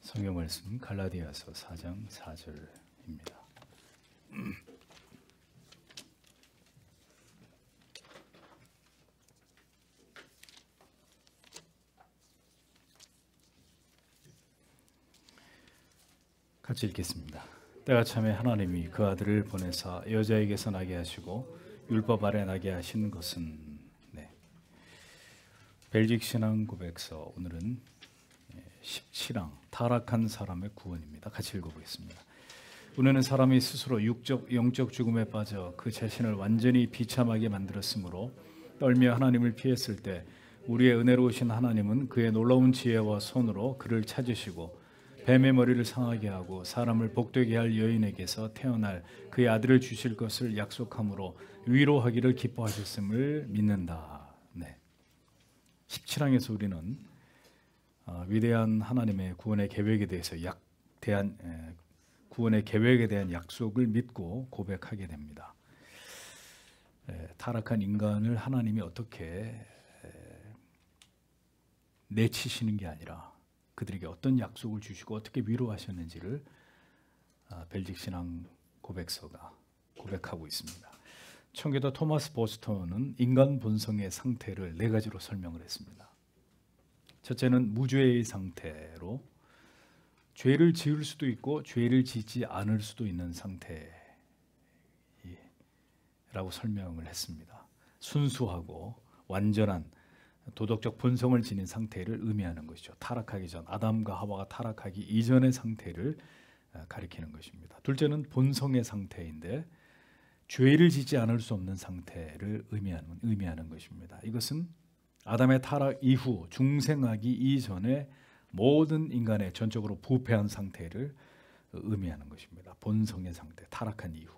성경 말씀 갈라디아서 4장 4절입니다. 같이 읽겠습니다. 때가 참에 하나님이 그 아들을 보내사 여자에게서 나게 하시고 율법 아래 나게 하신 것은 벨직 신앙 고백서 오늘은 17항 타락한 사람의 구원입니다. 같이 읽어보겠습니다. 우리는 사람이 스스로 영적 죽음에 빠져 그 자신을 완전히 비참하게 만들었으므로 떨며 하나님을 피했을 때 우리의 은혜로우신 하나님은 그의 놀라운 지혜와 손으로 그를 찾으시고 뱀의 머리를 상하게 하고 사람을 복되게 할 여인에게서 태어날 그의 아들을 주실 것을 약속함으로 위로하기를 기뻐하셨음을 믿는다. 17항에서 우리는 위대한 하나님의 구원의 계획에 대해서 구원의 계획에 대한 약속을 믿고 고백하게 됩니다. 타락한 인간을 하나님이 어떻게 내치시는 게 아니라 그들에게 어떤 약속을 주시고 어떻게 위로하셨는지를 벨직 신앙 고백서가 고백하고 있습니다. 청교도 토마스 보스턴은 인간 본성의 상태를 4가지로 설명을 했습니다. 첫째는 무죄의 상태로 죄를 지을 수도 있고 죄를 짓지 않을 수도 있는 상태라고 설명을 했습니다. 순수하고 완전한 도덕적 본성을 지닌 상태를 의미하는 것이죠. 타락하기 전, 아담과 하와가 타락하기 이전의 상태를 가리키는 것입니다. 둘째는 본성의 상태인데 죄를 짓지 않을 수 없는 상태를 의미하는 것입니다. 이것은 아담의 타락 이후 중생하기 이전에 모든 인간의 전적으로 부패한 상태를 의미하는 것입니다. 본성의 상태, 타락한 이후.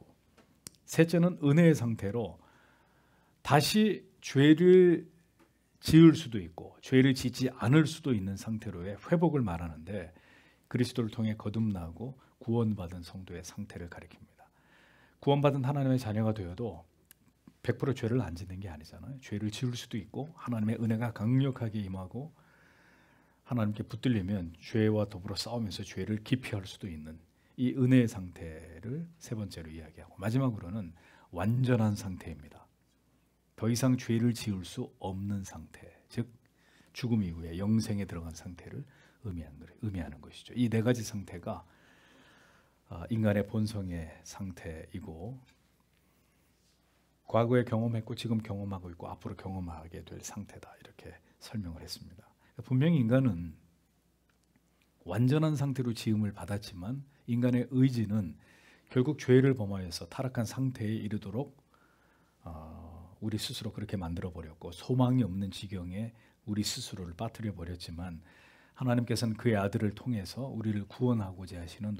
셋째는 은혜의 상태로 다시 죄를 지을 수도 있고 죄를 짓지 않을 수도 있는 상태로의 회복을 말하는데 그리스도를 통해 거듭나고 구원받은 성도의 상태를 가리킵니다. 구원받은 하나님의 자녀가 되어도 100% 죄를 안 짓는 게 아니잖아요. 죄를 지을 수도 있고 하나님의 은혜가 강력하게 임하고 하나님께 붙들리면 죄와 더불어 싸우면서 죄를 기피할 수도 있는 이 은혜의 상태를 세 번째로 이야기하고 마지막으로는 완전한 상태입니다. 더 이상 죄를 지을 수 없는 상태, 즉 죽음 이후에 영생에 들어간 상태를 의미하는 것이죠. 이 4가지 상태가 인간의 본성의 상태이고 과거에 경험했고 지금 경험하고 있고 앞으로 경험하게 될 상태다 이렇게 설명을 했습니다. 분명히 인간은 완전한 상태로 지음을 받았지만 인간의 의지는 결국 죄를 범하여서 타락한 상태에 이르도록 우리 스스로 그렇게 만들어 버렸고 소망이 없는 지경에 우리 스스로를 빠뜨려 버렸지만 하나님께서는 그의 아들을 통해서 우리를 구원하고자 하시는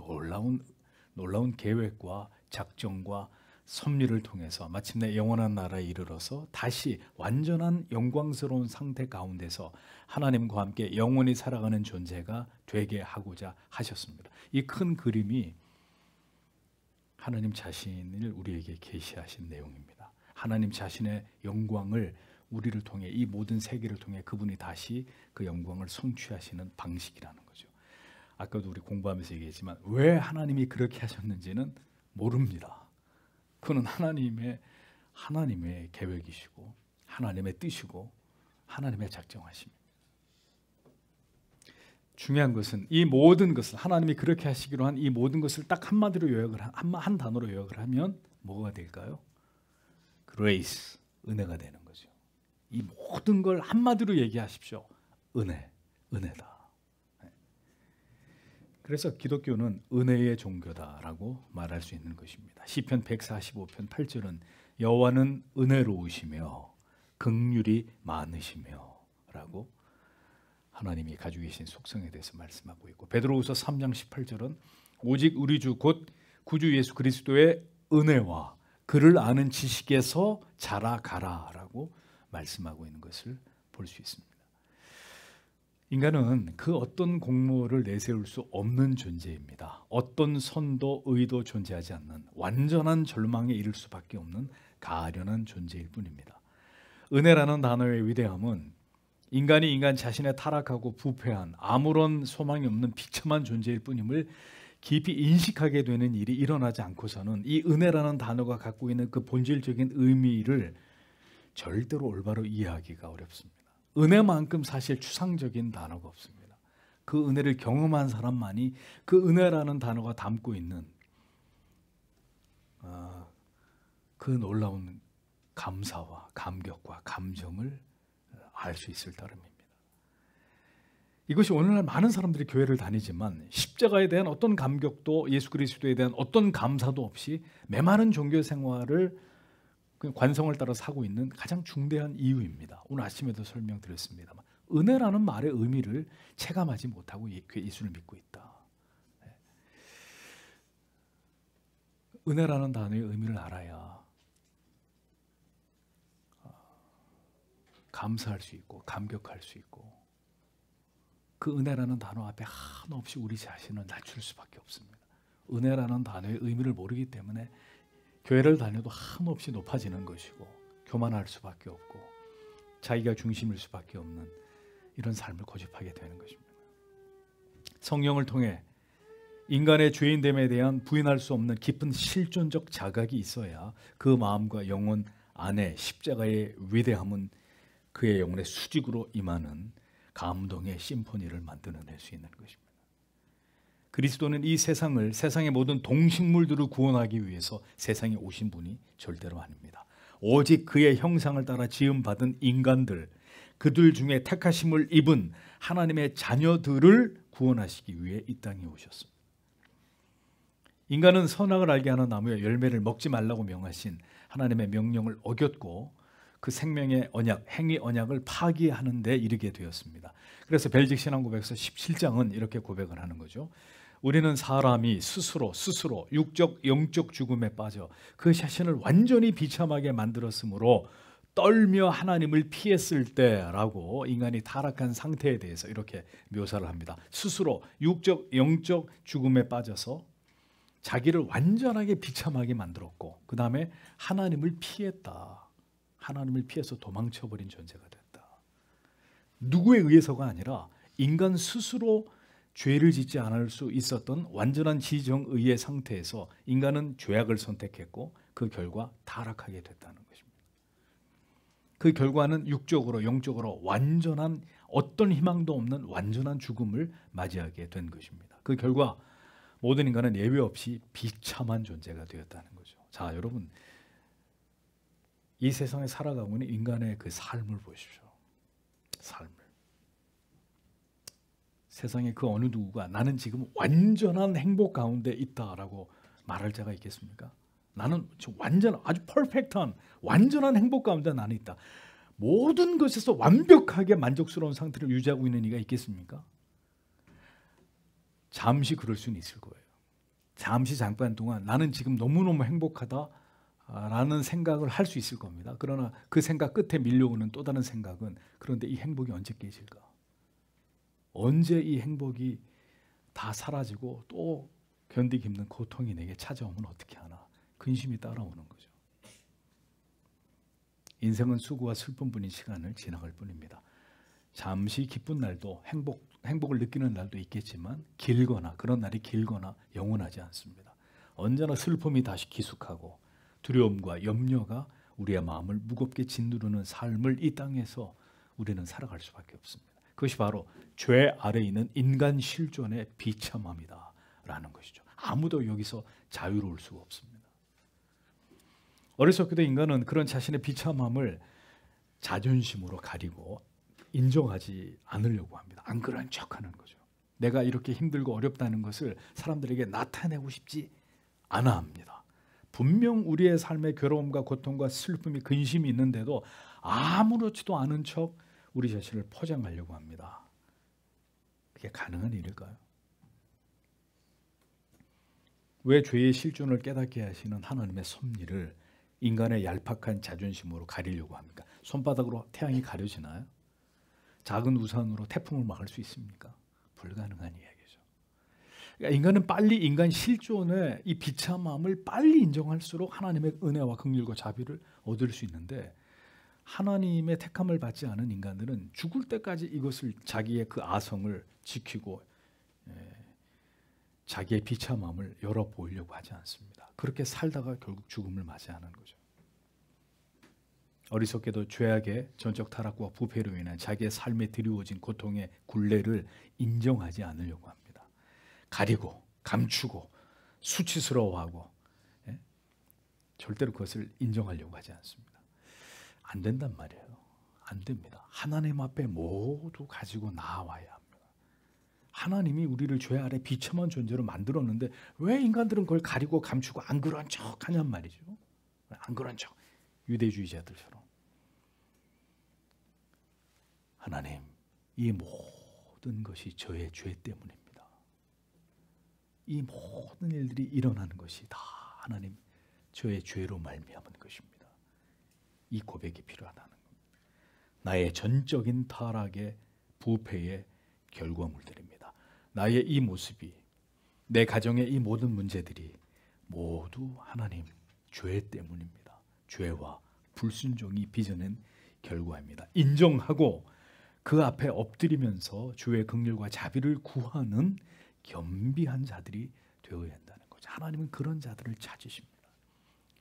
놀라운 계획과 작정과 섭리를 통해서 마침내 영원한 나라에 이르러서 다시 완전한 영광스러운 상태 가운데서 하나님과 함께 영원히 살아가는 존재가 되게 하고자 하셨습니다. 이 큰 그림이 하나님 자신을 우리에게 계시하신 내용입니다. 하나님 자신의 영광을 우리를 통해 이 모든 세계를 통해 그분이 다시 그 영광을 성취하시는 방식이라는 거죠. 아까도 우리 공부하면서 얘기했지만 왜 하나님이 그렇게 하셨는지는 모릅니다. 그는 하나님의 계획이시고 하나님의 뜻이고 하나님의 작정하십니다. 중요한 것은 이 모든 것을 하나님이 그렇게 하시기로 한 이 모든 것을 딱 한마디로 한 단어로 요약을 하면 뭐가 될까요? 그레이스, 은혜가 되는 거죠. 이 모든 걸 한마디로 얘기하십시오. 은혜다. 그래서 기독교는 은혜의 종교다라고 말할 수 있는 것입니다. 시편 145편 8절은 여호와는 은혜로우시며 긍휼이 많으시며 라고 하나님이 가지고 계신 속성에 대해서 말씀하고 있고 베드로후서 3장 18절은 오직 우리 주 곧 구주 예수 그리스도의 은혜와 그를 아는 지식에서 자라가라라고 말씀하고 있는 것을 볼 수 있습니다. 인간은 그 어떤 공로를 내세울 수 없는 존재입니다. 어떤 선도 의도 존재하지 않는 완전한 절망에 이를 수밖에 없는 가련한 존재일 뿐입니다. 은혜라는 단어의 위대함은 인간이 인간 자신의 타락하고 부패한 아무런 소망이 없는 비참한 존재일 뿐임을 깊이 인식하게 되는 일이 일어나지 않고서는 이 은혜라는 단어가 갖고 있는 그 본질적인 의미를 절대로 올바로 이해하기가 어렵습니다. 은혜만큼 사실 추상적인 단어가 없습니다. 그 은혜를 경험한 사람만이 그 은혜라는 단어가 담고 있는 그 놀라운 감사와 감격과 감정을 알 수 있을 따름입니다. 이것이 오늘날 많은 사람들이 교회를 다니지만 십자가에 대한 어떤 감격도 예수 그리스도에 대한 어떤 감사도 없이 메마른 종교 생활을 관성을 따라 사고 있는 가장 중대한 이유입니다. 오늘 아침에도 설명드렸습니다만 은혜라는 말의 의미를 체감하지 못하고 예수를 믿고 있다. 은혜라는 단어의 의미를 알아야 감사할 수 있고 감격할 수 있고 그 은혜라는 단어 앞에 한없이 우리 자신을 낮출 수밖에 없습니다. 은혜라는 단어의 의미를 모르기 때문에 교회를 다녀도 한없이 높아지는 것이고 교만할 수밖에 없고 자기가 중심일 수밖에 없는 이런 삶을 고집하게 되는 것입니다. 성령을 통해 인간의 죄인됨에 대한 부인할 수 없는 깊은 실존적 자각이 있어야 그 마음과 영혼 안에 십자가의 위대함은 그의 영혼의 수직으로 임하는 감동의 심포니를 만들어낼 수 있는 것입니다. 그리스도는 이 세상을 세상의 모든 동식물들을 구원하기 위해서 세상에 오신 분이 절대로 아닙니다. 오직 그의 형상을 따라 지음받은 인간들, 그들 중에 택하심을 입은 하나님의 자녀들을 구원하시기 위해 이 땅에 오셨습니다. 인간은 선악을 알게 하는 나무의 열매를 먹지 말라고 명하신 하나님의 명령을 어겼고 그 생명의 언약, 행위 언약을 파기하는 데 이르게 되었습니다. 그래서 벨직 신앙고백서 17장은 이렇게 고백을 하는 거죠. 우리는 사람이 스스로 육적, 영적 죽음에 빠져 그 자신을 완전히 비참하게 만들었으므로 떨며 하나님을 피했을 때라고 인간이 타락한 상태에 대해서 이렇게 묘사를 합니다. 스스로 육적, 영적 죽음에 빠져서 자기를 완전하게 비참하게 만들었고 그 다음에 하나님을 피했다. 하나님을 피해서 도망쳐버린 존재가 됐다. 누구에 의해서가 아니라 인간 스스로 죄를 짓지 않을 수 있었던 완전한 지정의의 상태에서 인간은 죄악을 선택했고 그 결과 타락하게 됐다는 것입니다. 그 결과는 육적으로 영적으로 완전한 어떤 희망도 없는 완전한 죽음을 맞이하게 된 것입니다. 그 결과 모든 인간은 예외 없이 비참한 존재가 되었다는 거죠. 자, 여러분, 이 세상에 살아가고 있는 인간의 그 삶을 보십시오. 삶을. 세상에 그 어느 누구가 나는 지금 완전한 행복 가운데 있다라고 말할 자가 있겠습니까? 나는 완전 아주 퍼펙트한 완전한 행복 가운데 나는 있다. 모든 것에서 완벽하게 만족스러운 상태를 유지하고 있는 이가 있겠습니까? 잠시 그럴 수는 있을 거예요. 잠시 잠깐 동안 나는 지금 너무너무 행복하다 라는 생각을 할 수 있을 겁니다. 그러나 그 생각 끝에 밀려오는 또 다른 생각은 그런데 이 행복이 언제 깨질까? 언제 이 행복이 다 사라지고 또 견디기 힘든 고통이 내게 찾아오면 어떻게 하나? 근심이 따라오는 거죠. 인생은 수고와 슬픔뿐인 시간을 지나갈 뿐입니다. 잠시 기쁜 날도 행복을 느끼는 날도 있겠지만 길거나 그런 날이 길거나 영원하지 않습니다. 언제나 슬픔이 다시 기숙하고 두려움과 염려가 우리의 마음을 무겁게 짓누르는 삶을 이 땅에서 우리는 살아갈 수밖에 없습니다. 그것이 바로 죄 아래에 있는 인간 실존의 비참함이다 라는 것이죠. 아무도 여기서 자유로울 수가 없습니다. 어리석게도 인간은 그런 자신의 비참함을 자존심으로 가리고 인정하지 않으려고 합니다. 안 그런 척하는 거죠. 내가 이렇게 힘들고 어렵다는 것을 사람들에게 나타내고 싶지 않아 합니다. 분명 우리의 삶의 괴로움과 고통과 슬픔이 근심이 있는데도 아무렇지도 않은 척 우리 자신을 포장하려고 합니다. 그게 가능한 일일까요? 왜 죄의 실존을 깨닫게 하시는 하나님의 섭리를 인간의 얄팍한 자존심으로 가리려고 합니까? 손바닥으로 태양이 가려지나요? 작은 우산으로 태풍을 막을 수 있습니까? 불가능한 이야기죠. 그러니까 인간은 빨리 인간 실존의 이 비참함을 빨리 인정할수록 하나님의 은혜와 긍휼과 자비를 얻을 수 있는데 하나님의 택함을 받지 않은 인간들은 죽을 때까지 이것을 자기의 그 아성을 지키고 자기의 비참함을 열어 보이려고 하지 않습니다. 그렇게 살다가 결국 죽음을 맞이하는 거죠. 어리석게도 죄악의 전적 타락과 부패로 인한 자기의 삶에 드리워진 고통의 굴레를 인정하지 않으려고 합니다. 가리고 감추고 수치스러워하고 절대로 그것을 인정하려고 하지 않습니다. 안 된단 말이에요. 안 됩니다. 하나님 앞에 모두 가지고 나와야 합니다. 하나님이 우리를 죄 아래 비참한 존재로 만들었는데 왜 인간들은 그걸 가리고 감추고 안 그런 척 하냔 말이죠. 안 그런 척. 유대주의자들처럼. 하나님, 이 모든 것이 저의 죄 때문입니다. 이 모든 일들이 일어나는 것이 다 하나님 저의 죄로 말미암은 것입니다. 이 고백이 필요하다는 겁니다. 나의 전적인 타락의 부패의 결과물들입니다. 나의 이 모습이, 내 가정의 이 모든 문제들이 모두 하나님 죄 때문입니다. 죄와 불순종이 빚어낸 결과입니다. 인정하고 그 앞에 엎드리면서 주의 긍휼과 자비를 구하는 겸비한 자들이 되어야 한다는 거죠. 하나님은 그런 자들을 찾으십니다.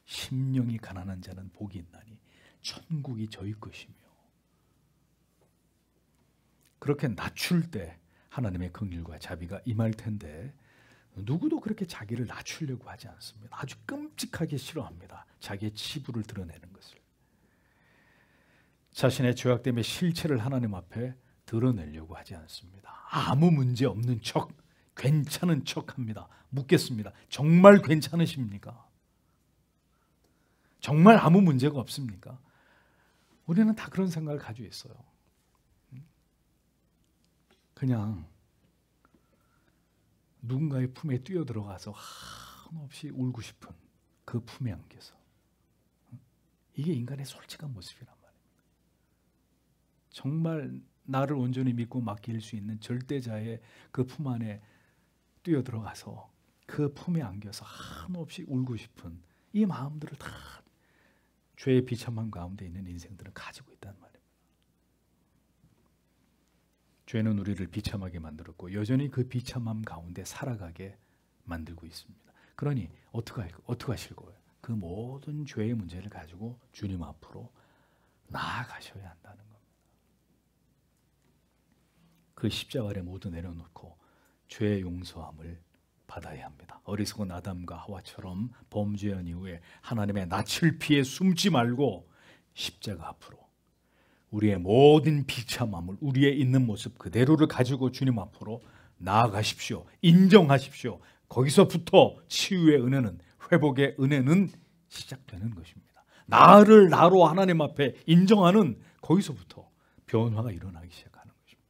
심령이 가난한 자는 복이 있나니 천국이 저희 것이며. 그렇게 낮출 때 하나님의 긍휼과 자비가 임할 텐데 누구도 그렇게 자기를 낮추려고 하지 않습니다. 아주 끔찍하게 싫어합니다. 자기의 치부를 드러내는 것을. 자신의 죄악됨의 실체를 하나님 앞에 드러내려고 하지 않습니다. 아무 문제 없는 척, 괜찮은 척합니다. 묻겠습니다. 정말 괜찮으십니까? 정말 아무 문제가 없습니까? 우리는 다 그런 생각을 가지고 있어요. 그냥 누군가의 품에 뛰어들어가서 한없이 울고 싶은 그 품에 안겨서. 이게 인간의 솔직한 모습이란 말입니다. 정말 나를 온전히 믿고 맡길 수 있는 절대자의 그 품 안에 뛰어들어가서 그 품에 안겨서 한없이 울고 싶은 이 마음들을 다 죄의 비참함 가운데 있는 인생들은 가지고 있단 말입니다. 죄는 우리를 비참하게 만들었고 여전히 그 비참함 가운데 살아가게 만들고 있습니다. 그러니 어떻게 하실 거예요? 그 모든 죄의 문제를 가지고 주님 앞으로 나아가셔야 한다는 겁니다. 그 십자가 아래 모두 내려놓고 죄의 용서함을 받아야 합니다. 어리석은 아담과 하와처럼 범죄한 이후에 하나님의 낯을 피해 숨지 말고 십자가 앞으로 우리의 모든 비참함을, 우리의 있는 모습 그대로를 가지고 주님 앞으로 나아가십시오. 인정하십시오. 거기서부터 치유의 은혜는, 회복의 은혜는 시작되는 것입니다. 나를 나로 하나님 앞에 인정하는 거기서부터 변화가 일어나기 시작하는 것입니다.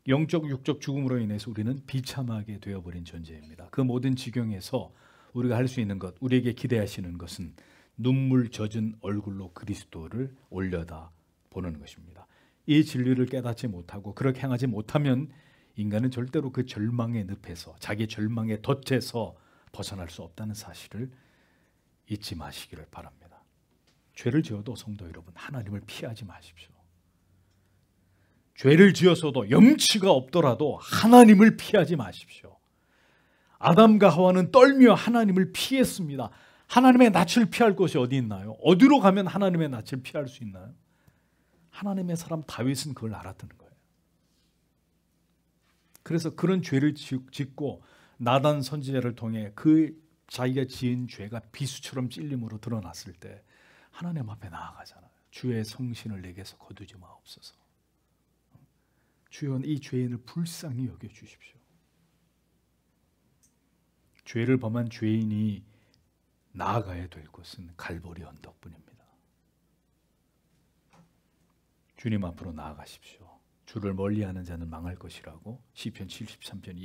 영적 육적 죽음으로 인해서 우리는 비참하게 되어버린 존재입니다. 그 모든 지경에서 우리가 할 수 있는 것, 우리에게 기대하시는 것은 눈물 젖은 얼굴로 그리스도를 올려다 보는 것입니다. 이 진리를 깨닫지 못하고 그렇게 행하지 못하면 인간은 절대로 그 절망의 늪에서, 자기 절망의 덫에서 벗어날 수 없다는 사실을 잊지 마시기를 바랍니다. 죄를 지어도 성도 여러분, 하나님을 피하지 마십시오. 죄를 지어서도 염치가 없더라도 하나님을 피하지 마십시오. 아담과 하와는 떨며 하나님을 피했습니다. 하나님의 낯을 피할 곳이 어디 있나요? 어디로 가면 하나님의 낯을 피할 수 있나요? 하나님의 사람 다윗은 그걸 알았다는 거예요. 그래서 그런 죄를 짓고 나단 선지자를 통해 그 자기가 지은 죄가 비수처럼 찔림으로 드러났을 때 하나님 앞에 나아가잖아요. 주의 성신을 내게서 거두지 마옵소서. 주여, 이 죄인을 불쌍히 여겨주십시오. 죄를 범한 죄인이 나아가야 될 곳은 갈보리 언덕뿐입니다. 주님 앞으로 나아가십시오. 주를 멀리하는 자는 망할 것이라고 시편 73편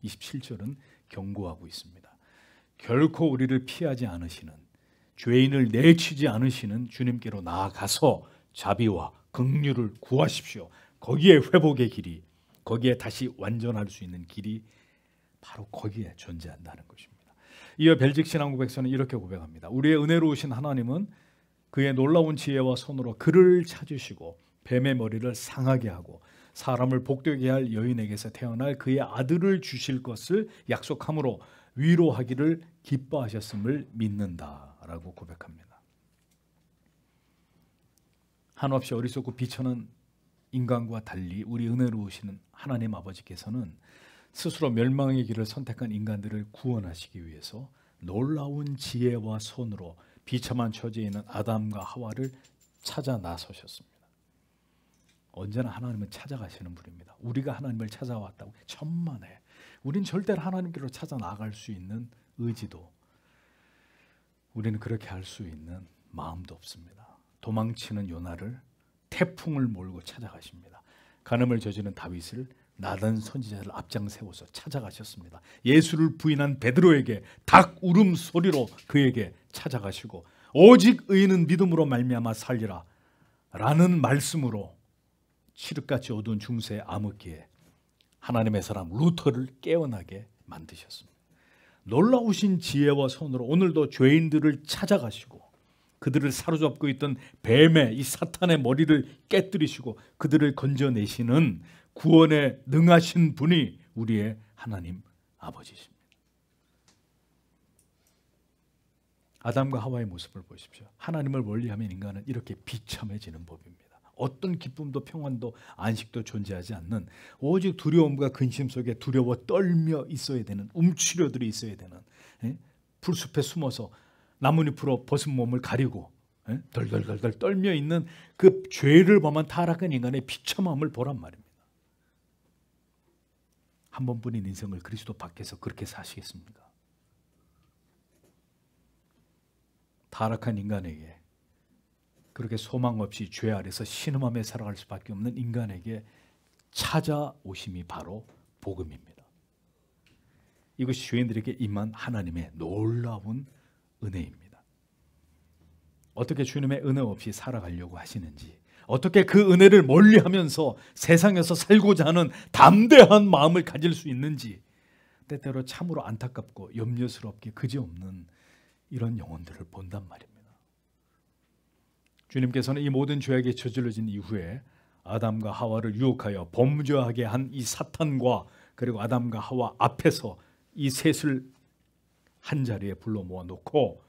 27절은 경고하고 있습니다. 결코 우리를 피하지 않으시는, 죄인을 내치지 않으시는 주님께로 나아가서 자비와 긍휼을 구하십시오. 거기에 회복의 길이, 거기에 다시 완전할 수 있는 길이 바로 거기에 존재한다는 것입니다. 이어 벨직 신앙 고백서는 이렇게 고백합니다. 우리의 은혜로우신 하나님은 그의 놀라운 지혜와 손으로 그를 찾으시고 뱀의 머리를 상하게 하고 사람을 복되게 할 여인에게서 태어날 그의 아들을 주실 것을 약속함으로 위로하기를 기뻐하셨음을 믿는다라고 고백합니다. 한없이 어리석고 비천한 인간과 달리 우리 은혜로우시는 하나님 아버지께서는 스스로 멸망의 길을 선택한 인간들을 구원하시기 위해서 놀라운 지혜와 손으로 비참한 처지에 있는 아담과 하와를 찾아 나서셨습니다. 언제나 하나님은 찾아가시는 분입니다. 우리가 하나님을 찾아왔다고 천만에 우린 절대로 하나님께로 찾아 나갈 수 있는 의지도, 우리는 그렇게 할 수 있는 마음도 없습니다. 도망치는 요나를 태풍을 몰고 찾아가십니다. 간음을 저지른 다윗을 나단 선지자를 앞장 세워서 찾아가셨습니다. 예수를 부인한 베드로에게 닭 울음소리로 그에게 찾아가시고 오직 의인은 믿음으로 말미암아 살리라 라는 말씀으로 칠흑같이 어두운 중세의 암흑기에 하나님의 사람 루터를 깨어나게 만드셨습니다. 놀라우신 지혜와 손으로 오늘도 죄인들을 찾아가시고 그들을 사로잡고 있던 뱀의 이 사탄의 머리를 깨뜨리시고 그들을 건져내시는 구원에 능하신 분이 우리의 하나님 아버지십니다. 아담과 하와의 모습을 보십시오. 하나님을 멀리하면 인간은 이렇게 비참해지는 법입니다. 어떤 기쁨도 평안도 안식도 존재하지 않는 오직 두려움과 근심 속에 두려워 떨며 있어야 되는 움츠려들이 있어야 되는, 풀숲에 숨어서 나뭇잎으로 벗은 몸을 가리고 덜덜덜덜 떨며 있는 그 죄를 범한 타락한 인간의 비참함을 보란 말입니다. 한 번뿐인 인생을 그리스도 밖에서 그렇게 사시겠습니까? 타락한 인간에게, 그렇게 소망 없이 죄 아래서 신음하며 살아갈 수밖에 없는 인간에게 찾아오심이 바로 복음입니다. 이것이 죄인들에게 임한 하나님의 놀라운 은혜입니다. 어떻게 주님의 은혜 없이 살아가려고 하시는지, 어떻게 그 은혜를 멀리하면서 세상에서 살고자 하는 담대한 마음을 가질 수 있는지, 때때로 참으로 안타깝고 염려스럽게 그지없는 이런 영혼들을 본단 말입니다. 주님께서는 이 모든 죄악이 저질러진 이후에 아담과 하와를 유혹하여 범죄하게 한 이 사탄과 그리고 아담과 하와 앞에서 이 셋을 한 자리에 불러 모아놓고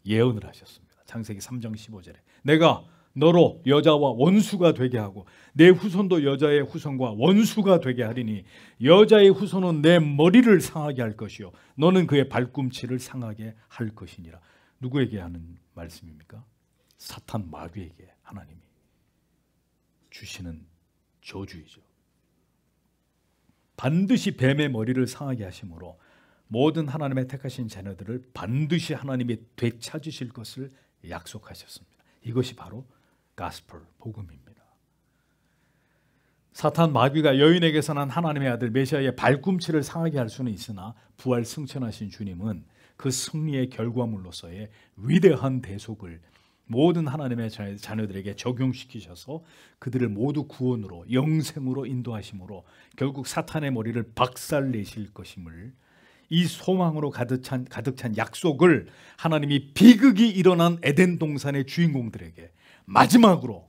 예언을 하셨습니다. 창세기 3장 15절에 내가 너로 여자와 원수가 되게 하고 내 후손도 여자의 후손과 원수가 되게 하리니 여자의 후손은 내 머리를 상하게 할 것이요 너는 그의 발꿈치를 상하게 할 것이니라. 누구에게 하는 말씀입니까? 사탄 마귀에게 하나님이 주시는 저주이죠. 반드시 뱀의 머리를 상하게 하심으로 모든 하나님의 택하신 자녀들을 반드시 하나님이 되찾으실 것을 약속하셨습니다. 이것이 바로 가스펠, 복음입니다. 사탄 마귀가 여인에게서 난 하나님의 아들 메시아의 발꿈치를 상하게 할 수는 있으나 부활 승천하신 주님은 그 승리의 결과물로서의 위대한 대속을 모든 하나님의 자녀들에게 적용시키셔서 그들을 모두 구원으로 영생으로 인도하심으로 결국 사탄의 머리를 박살내실 것임을, 이 소망으로 가득 찬 약속을 하나님이 비극이 일어난 에덴 동산의 주인공들에게 마지막으로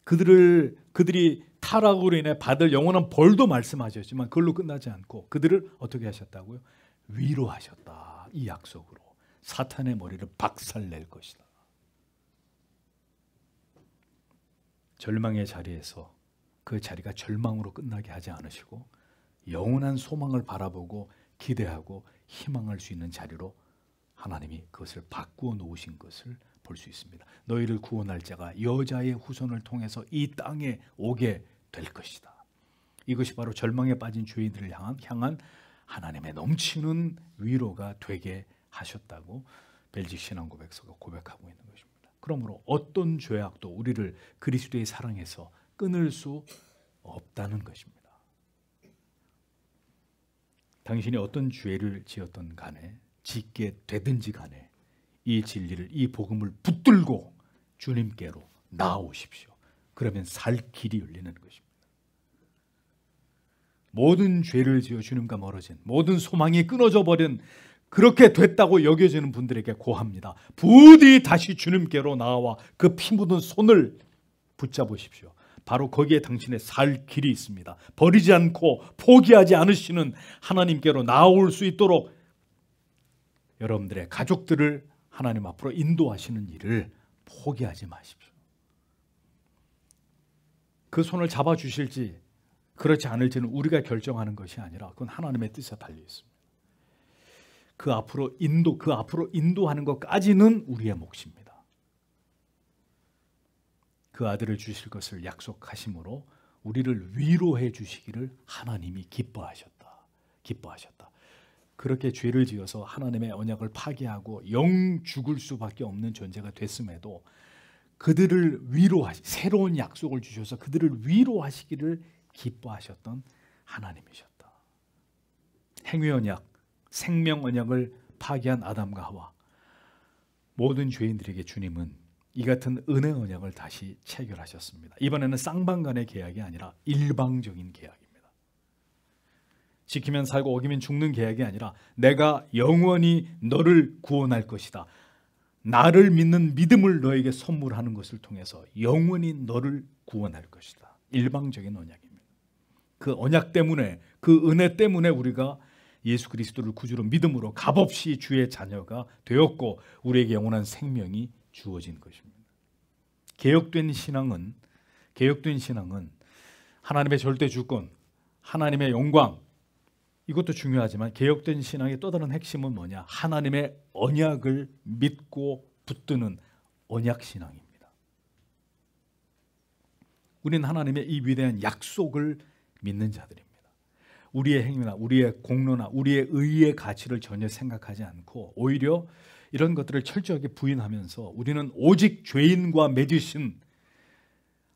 그들이 타락으로 인해 받을 영원한 벌도 말씀하셨지만 그걸로 끝나지 않고 그들을 어떻게 하셨다고요? 위로하셨다. 이 약속으로 사탄의 머리를 박살낼 것이다. 절망의 자리에서 그 자리가 절망으로 끝나게 하지 않으시고 영원한 소망을 바라보고 기대하고 희망할 수 있는 자리로 하나님이 그것을 바꾸어 놓으신 것을 볼 수 있습니다. 너희를 구원할 자가 여자의 후손을 통해서 이 땅에 오게 될 것이다. 이것이 바로 절망에 빠진 죄인들을 향한 하나님의 넘치는 위로가 되게 하셨다고 벨직 신앙 고백서가 고백하고 있는 것입니다. 그러므로 어떤 죄악도 우리를 그리스도의 사랑에서 끊을 수 없다는 것입니다. 당신이 어떤 죄를 지었던 간에, 짓게 되든지 간에 이 진리를, 이 복음을 붙들고 주님께로 나아오십시오. 그러면 살 길이 열리는 것입니다. 모든 죄를 지어 주님과 멀어진, 모든 소망이 끊어져 버린 그렇게 됐다고 여겨지는 분들에게 고합니다. 부디 다시 주님께로 나와 그 피 묻은 손을 붙잡으십시오. 바로 거기에 당신의 살 길이 있습니다. 버리지 않고 포기하지 않으시는 하나님께로 나올 수 있도록 여러분들의 가족들을 하나님 앞으로 인도하시는 일을 포기하지 마십시오. 그 손을 잡아주실지 그렇지 않을지는 우리가 결정하는 것이 아니라 그건 하나님의 뜻에 달려 있습니다. 그 앞으로 인도하는 것까지는 우리의 몫입니다. 그 아들을 주실 것을 약속하심으로 우리를 위로해 주시기를 하나님이 기뻐하셨다. 그렇게 죄를 지어서 하나님의 언약을 파괴하고 영 죽을 수밖에 없는 존재가 됐음에도 그들을 새로운 약속을 주셔서 그들을 위로하시기를 기뻐하셨던 하나님이셨다. 행위 언약, 생명 언약을 파괴한 아담과 하와, 모든 죄인들에게 주님은 이 같은 은혜 언약을 다시 체결하셨습니다. 이번에는 쌍방간의 계약이 아니라 일방적인 계약입니다. 지키면 살고 어기면 죽는 계약이 아니라 내가 영원히 너를 구원할 것이다. 나를 믿는 믿음을 너에게 선물하는 것을 통해서 영원히 너를 구원할 것이다. 일방적인 언약입니다. 그 언약 때문에, 그 은혜 때문에 우리가 예수 그리스도를 구주로 믿음으로 값없이 주의 자녀가 되었고 우리에게 영원한 생명이 주어진 것입니다. 개혁된 신앙은 하나님의 절대 주권, 하나님의 영광, 이것도 중요하지만 개혁된 신앙의 또 다른 핵심은 뭐냐? 하나님의 언약을 믿고 붙드는 언약 신앙입니다. 우리는 하나님의 이 위대한 약속을 믿는 자들입니다. 우리의 행위나 우리의 공로나 우리의 의의 가치를 전혀 생각하지 않고 오히려 이런 것들을 철저하게 부인하면서 우리는 오직 죄인과 맺으신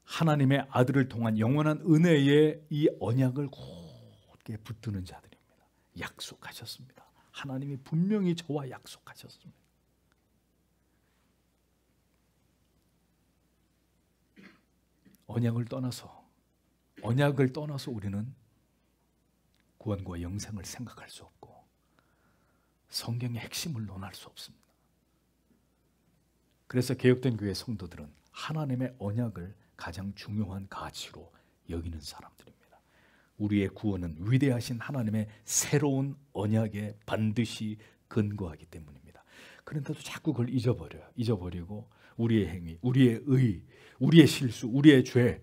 하나님의 아들을 통한 영원한 은혜의 이 언약을 굳게 붙드는 자들입니다. 약속하셨습니다. 하나님이 분명히 저와 약속하셨습니다. 언약을 떠나서 우리는 구원과 영생을 생각할 수 없고 성경의 핵심을 논할 수 없습니다. 그래서 개혁된 교회 성도들은 하나님의 언약을 가장 중요한 가치로 여기는 사람들입니다. 우리의 구원은 위대하신 하나님의 새로운 언약에 반드시 근거하기 때문입니다. 그런데도 자꾸 그걸 잊어버리고 우리의 행위, 우리의 의, 우리의 실수, 우리의 죄,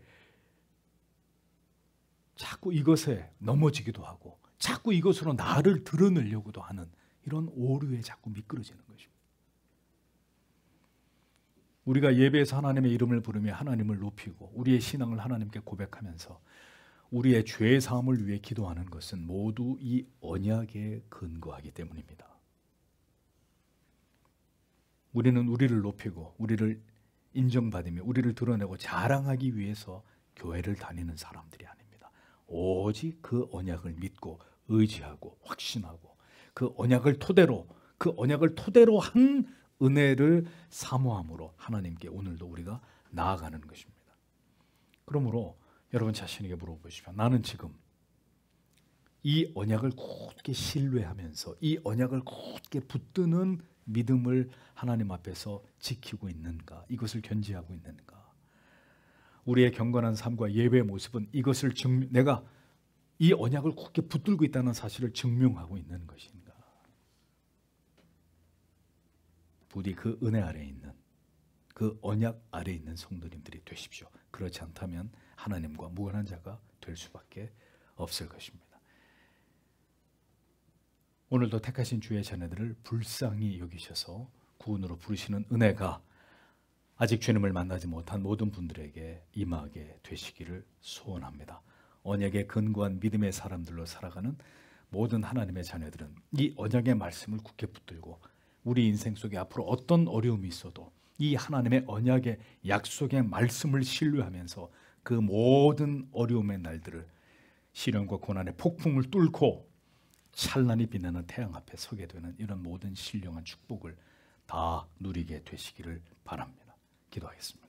자꾸 이것에 넘어지기도 하고 자꾸 이것으로 나를 드러내려고도 하는 이런 오류에 자꾸 미끄러지는 것입니다. 우리가 예배에서 하나님의 이름을 부르며 하나님을 높이고 우리의 신앙을 하나님께 고백하면서 우리의 죄 사함을 위해 기도하는 것은 모두 이 언약에 근거하기 때문입니다. 우리는 우리를 높이고 우리를 인정받으며 우리를 드러내고 자랑하기 위해서 교회를 다니는 사람들이 아닙니다. 오직 그 언약을 믿고 의지하고 확신하고 그 언약을 토대로 한 은혜를 사모함으로 하나님께 오늘도 우리가 나아가는 것입니다. 그러므로 여러분 자신에게 물어보십시오. 나는 지금 이 언약을 굳게 신뢰하면서 이 언약을 굳게 붙드는 믿음을 하나님 앞에서 지키고 있는가? 이것을 견지하고 있는가? 우리의 경건한 삶과 예배의 모습은 이것을 내가 이 언약을 굳게 붙들고 있다는 사실을 증명하고 있는 것인가? 부디 그 은혜 아래에 있는 그 언약 아래에 있는 성도님들이 되십시오. 그렇지 않다면 하나님과 무관한 자가 될 수밖에 없을 것입니다. 오늘도 택하신 주의 자녀들을 불쌍히 여기셔서 구원으로 부르시는 은혜가 아직 주님을 만나지 못한 모든 분들에게 임하게 되시기를 소원합니다. 언약에 근거한 믿음의 사람들로 살아가는 모든 하나님의 자녀들은 이 언약의 말씀을 굳게 붙들고 우리 인생 속에 앞으로 어떤 어려움이 있어도 이 하나님의 언약의 약속의 말씀을 신뢰하면서 그 모든 어려움의 날들을 시련과 고난의 폭풍을 뚫고 찬란히 빛나는 태양 앞에 서게 되는 이런 모든 신령한 축복을 다 누리게 되시기를 바랍니다. 기도하겠습니다.